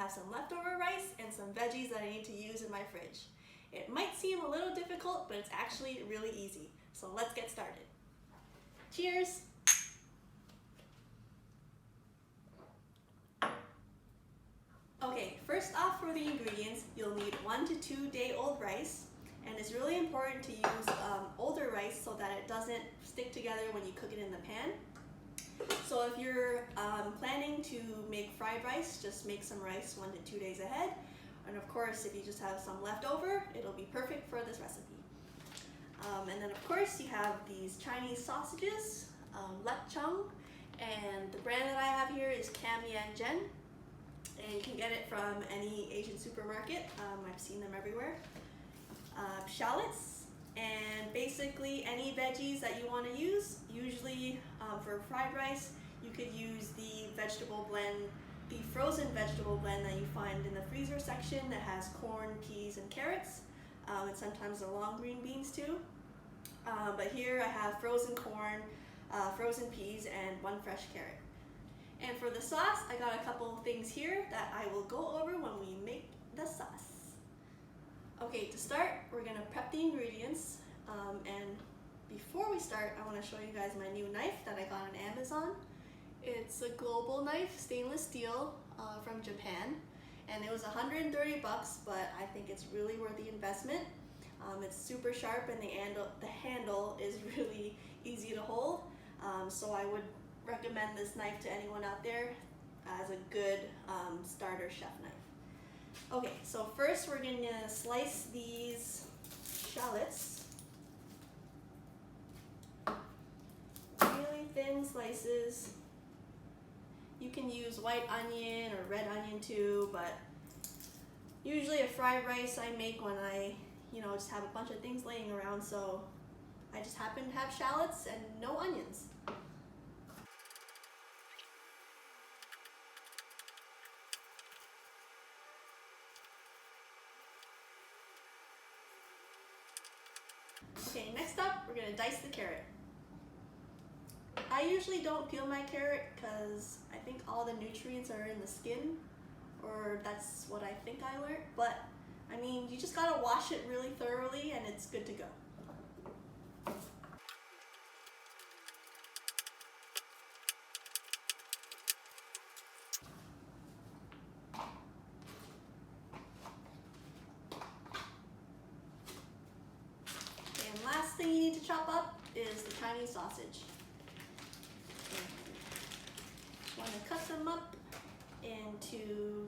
have some leftover rice and some veggies that I need to use in my fridge. It might seem a little difficult, but it's actually really easy. So let's get started. Cheers! Okay, first off for the ingredients, you'll need 1 to 2 day old rice, and it's really important to use older rice so that it doesn't stick together when you cook it in the pan. So if you're planning to make fried rice, just make some rice 1 to 2 days ahead. And of course, if you just have some left over, it'll be perfect for this recipe. And then of course you have these Chinese sausages, CHEONG, and the brand that I have here is CAM. And you can get it from any Asian supermarket. I've seen them everywhere. Shallots, and basically any veggies that you want to use. Usually for fried rice, you could use the vegetable blend, the frozen vegetable blend that you find in the freezer section that has corn, peas, and carrots, and sometimes the long green beans too. But here I have frozen corn, frozen peas, and 1 fresh carrot. And for the sauce, I got a couple of things here that I will go over when we make the sauce. Okay, to start, we're gonna prep the ingredients. And before we start, I wanna show you guys my new knife that I got on Amazon. It's a global knife, stainless steel, from Japan. And it was 130 bucks, but I think it's really worth the investment. It's super sharp and the handle is really easy to hold. So I would recommend this knife to anyone out there as a good starter chef knife. Okay, so first we're gonna slice these shallots. Really thin slices. You can use white onion or red onion too, but usually a fried rice I make when I, just have a bunch of things laying around, so I just happen to have shallots and no onions. Okay, next up, we're gonna dice the carrot. I usually don't peel my carrot because I think all the nutrients are in the skin, or that's what I think I learned, but I mean, you just gotta wash it really thoroughly and it's good to go. And last thing you need to chop up is the Chinese sausage. Just want to cut them up into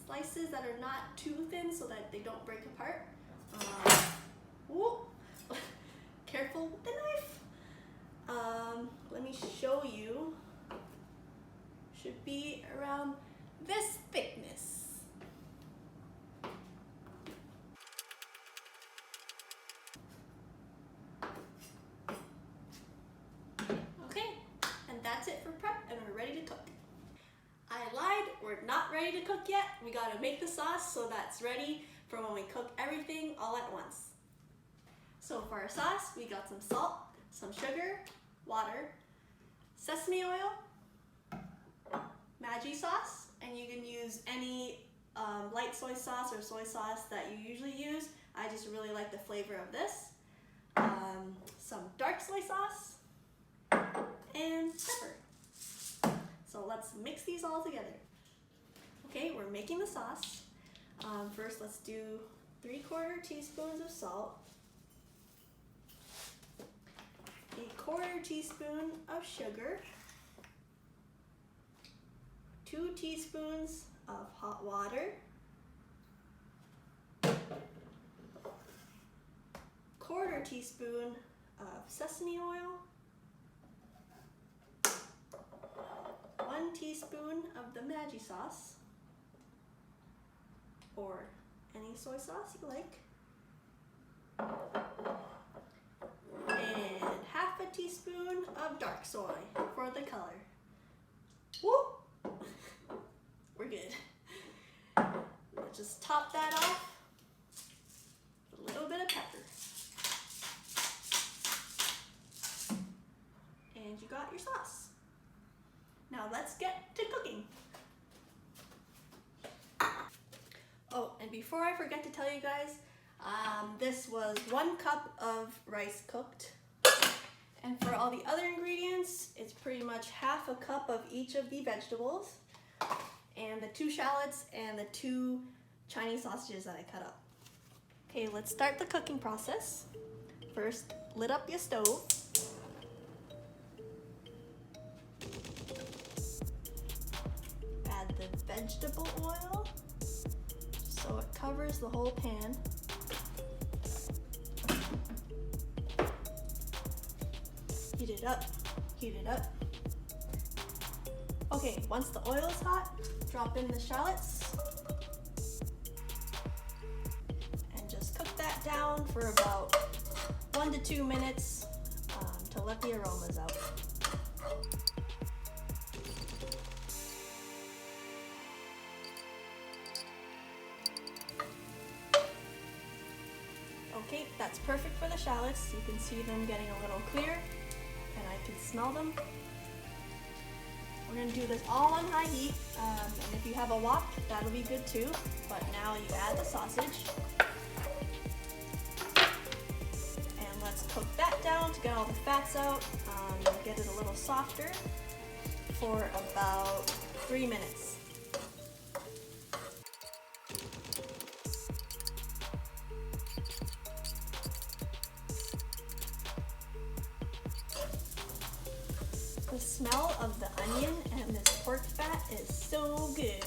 slices that are not too thin so that they don't break apart. Careful with the knife. Let me show you. Should be around this thickness. Okay, and that's it for prep, and we're ready to cook. I lied, we're not ready to cook yet. We gotta make the sauce so that's ready for when we cook everything all at once. So for our sauce, we got some salt, some sugar, water, sesame oil, Maggi sauce, and you can use any light soy sauce or soy sauce that you usually use. I just really like the flavor of this. Some dark soy sauce, and pepper. So let's mix these all together. Okay, we're making the sauce. First, let's do 3/4 teaspoons of salt, 1/4 teaspoon of sugar, 2 teaspoons of hot water, 1/4 teaspoon of sesame oil, 1 teaspoon of the Maggi sauce, or any soy sauce you like, and 1/2 teaspoon of dark soy for the color. Woo! We're good. Let's just top that off with a little bit of pepper. And you got your sauce. Now let's get to cooking. before I forget to tell you guys, this was 1 cup of rice cooked. And for all the other ingredients, it's pretty much half a cup of each of the vegetables and the 2 shallots and the 2 Chinese sausages that I cut up. Okay, let's start the cooking process. First, lit up your stove. Add the vegetable oil so it covers the whole pan. Heat it up, heat it up. Okay, once the oil is hot, drop in the shallots and just cook that down for about 1 to 2 minutes to let the aromas out. Okay, that's perfect for the shallots. You can see them getting a little clear and I can smell them. We're going to do this all on high heat, and if you have a wok, that'll be good too. But now you add the sausage and let's cook that down to get all the fats out, get it a little softer for about 3 minutes. The smell of the onion and this pork fat is so good.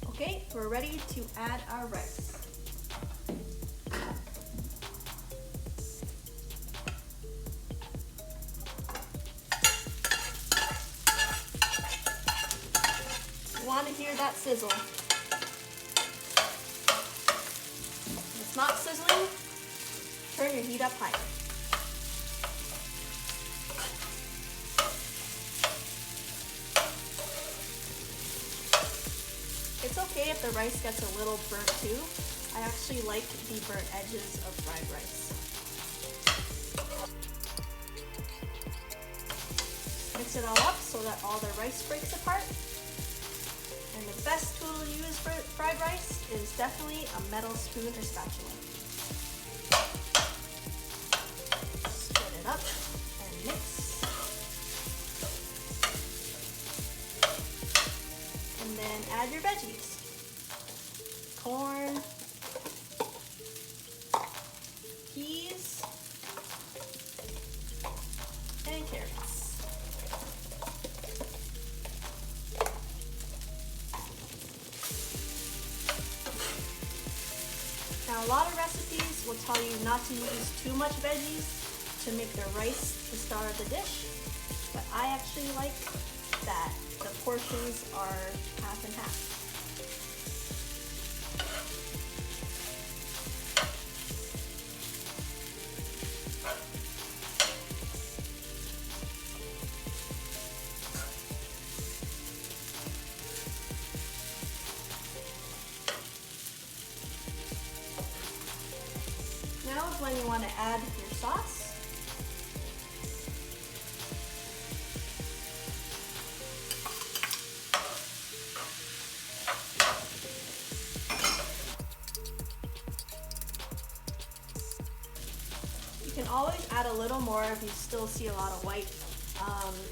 Okay, we're ready to add our rice. You want to hear that sizzle. If it's not sizzling, turn your heat up higher. It's okay if the rice gets a little burnt too. I actually like the burnt edges of fried rice. Mix it all up so that all the rice breaks apart. And the best tool to use for fried rice is definitely a metal spoon or spatula. Up and mix, and then add your veggies: corn, peas, and carrots. Now, a lot of recipes will tell you not to use too much veggies to make the rice the star of the dish, but I actually like that the portions are half and half. Now is when you want to add your sauce. You can always add a little more if you still see a lot of white,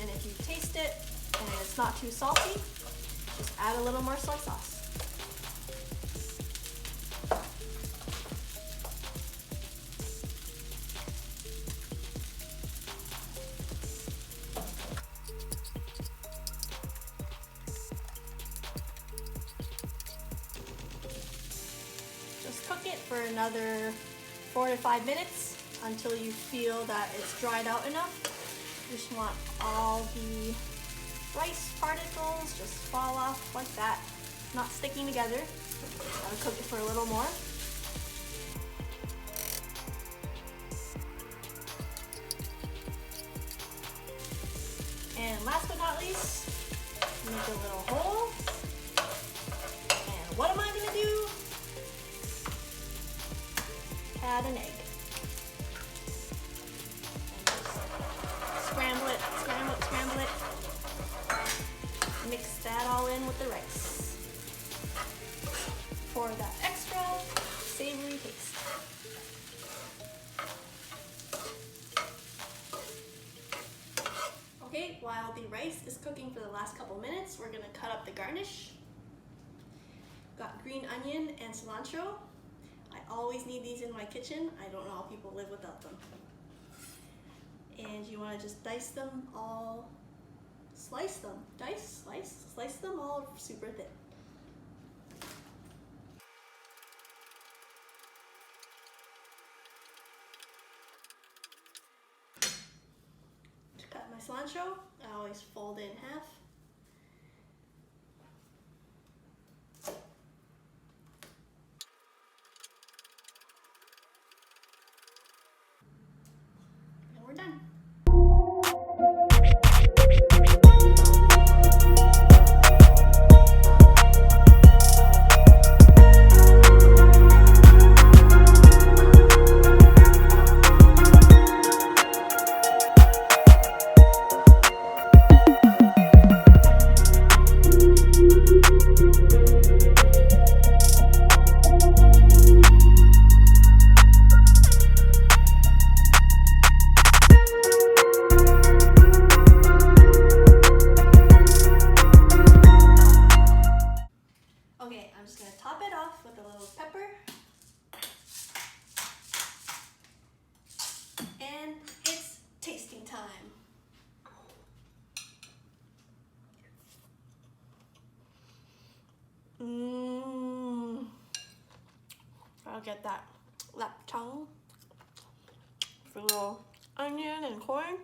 and if you taste it and it's not too salty, just add a little more soy sauce. Just cook it for another 4 to 5 minutes until you feel that it's dried out enough. You just want all the rice particles just fall off like that, not sticking together. Gotta cook it for a little more. And last but not least, make a little hole. And what am I gonna do? Add an egg. Scramble it, scramble it, scramble it. Mix that for that extra savory taste. Okay, while the rice is cooking for the last couple minutes, we're gonna cut up the garnish. Got green onion and cilantro. I always need these in my kitchen. I don't know how people live without them. And you wanna just dice them all, slice them, slice them all super thin. To cut my cilantro, I always fold it in half. And we're done. Okay, I'm just gonna top it off with a little pepper. And it's tasting time. I'll get that lap tongue for a little onion and corn.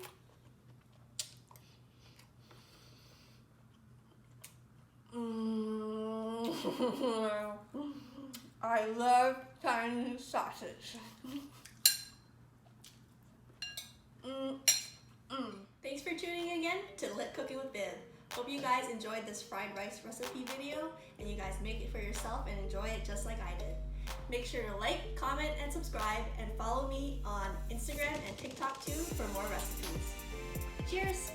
I love Chinese sausage. Thanks for tuning in again to Lit Cooking with Viv. Hope you guys enjoyed this fried rice recipe video and you guys make it for yourself and enjoy it just like I did. Make sure to like, comment, and subscribe, and follow me on Instagram and TikTok too for more recipes. Cheers!